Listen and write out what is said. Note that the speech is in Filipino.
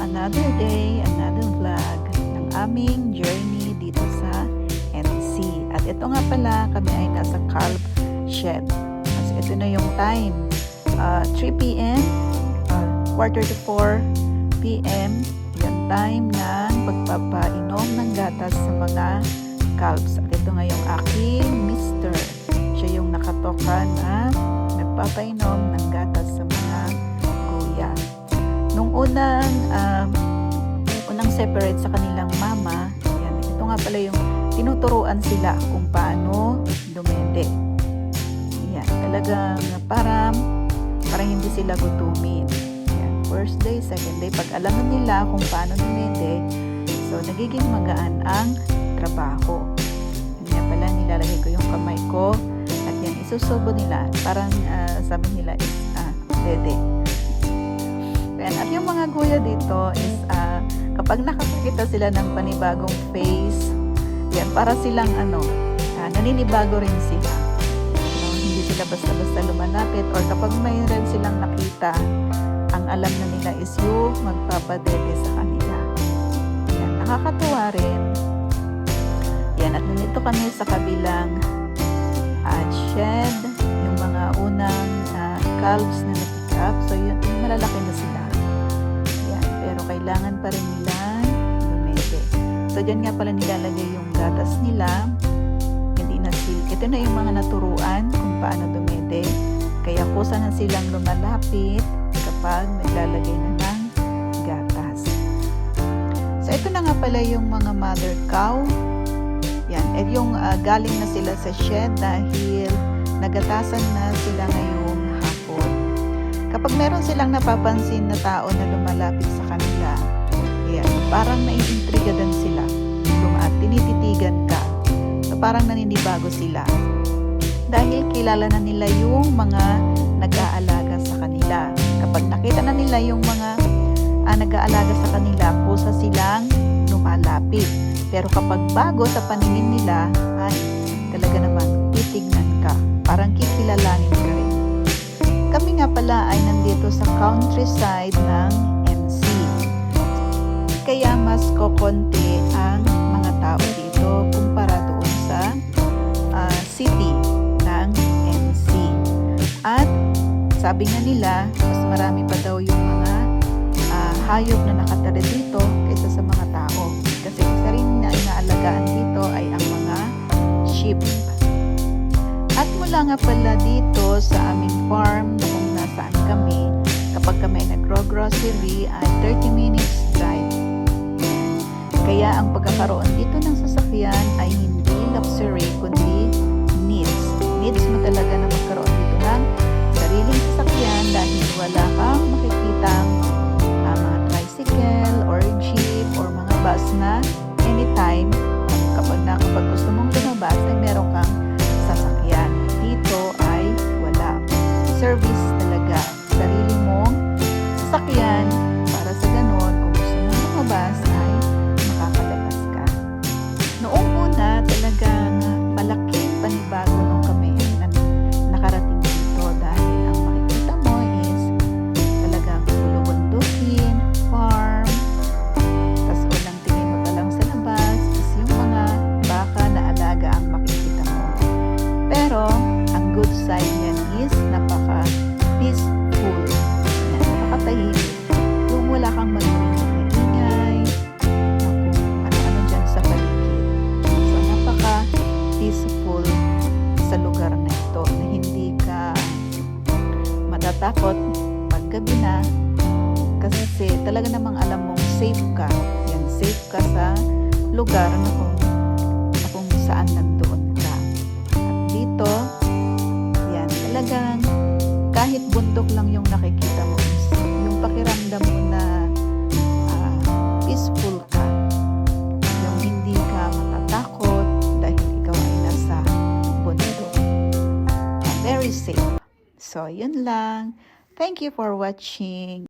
another day, another vlog ng aming journey dito sa NC. At ito nga pala, kami ay nasa calf shed. Kasi ito na yung time, 3 p.m., quarter to 4 p.m., yung time ng pagpapainom ng gatas sa mga calves. At ito nga yung aking mister. Siya yung nakatoka na nagpapainom ng gatas sa mga kuya. Nung unang separate sa kanilang mama, yan, ito nga pala yung tinuturuan sila kung paano dumede. Yan, talagang para hindi sila gutumin. Yan, first day, second day, pag alam nila kung paano dumede, so nagiging magaan ang trabaho. Yan pala, nilalagay ko yung kamay ko at yan, isusubo nila. Parang sabi nila is dede. Yan, at yung mga kuya dito is kapag nakakita sila ng panibagong face, yan, para silang naninibago rin sila. Hindi sila basta-basta lumalapit, or kapag mayroon silang nakita, ang alam na nila is yung magpapadede sa kanila. Yan, nakakatuwa rin. Yan, at nandito kami sa kabilang shed, yung mga unang calves na na-pick up. So, yung malalaki na sila. Yan, pero kailangan pa rin nila dumede. So, dyan nga pala nilalagay yung gatas nila. Hindi na sila. Ito na yung mga naturuan kung paano dumede. Kaya kusa na silang lumalapit kapag naglalagay na ng gatas. So, ito na nga pala yung mga mother cow. Yan. At yung galing na sila sa shed dahil nagatasan na sila ngayong hapon. Kapag meron silang napapansin na tao na lumalapit sa kanila, yan, parang naiintriga din sila. At tinititigan ka. So, parang naninibago sila. Dahil kilala na nila yung mga nag-aalaga sa kanila. Kapag nakita na nila yung mga nag-aalaga sa kanila, kusa silang lumalapit. Pero kapag bago sa paningin nila, ay talaga naman titignan ka. Parang kikilalanin ka rin. Kami nga pala ay nandito sa countryside ng NC. Kaya mas kokonti ang mga tao dito kumpara doon sa city ng NC. At sabi nga nila, mas marami pa daw yung mga hayop na nakatira dito kaysa sa mga tao. Kasi isa rin na inaalagaan dito ay ang mga sheep. At mula nga pala dito sa aming farm na kung nasaan kami, kapag kami nagro-grocery ay 30 minutes drive. Kaya ang pagkakaroon dito ng sasakyan ay hindi luxury kundi needs. Needs mo talaga na magkaroon dito ng sariling sasakyan dahil wala kang makikitang mga tricycle or jeep or mga bus na anytime kapag gusto mong lumabas ay meron kang sasakyan. Dito ay wala. Service talaga. Sarili mong sasakyan para sa ganon kung gusto mong lumabas ay makakalabas ka. Noong una talagang malaking panibago nung kami na nakarating dito dahil ang makikita mo is talagang bulubundukin, farm, tas unang tingin mo pa lang sa labas is yung mga baka na alaga ang makikita mo. Pero ang good side niyan is napaka-peaceful, napakatahimik. Yung wala kang marinig na ingay, kung ano-ano dyan sa paligid. So napaka-peaceful sa lugar na ito na hindi ka matatakot pag gabi na kasi talaga namang alam mong safe ka. Yan, safe ka sa lugar na kung saan nandoon ka. At dito, yan, talagang kahit bundok lang yung nakikita mo, yung pakiramdam mo na peaceful ka, yung hindi ka matatakot dahil ikaw ay nasa bundok. Very safe. So, yun lang. Thank you for watching.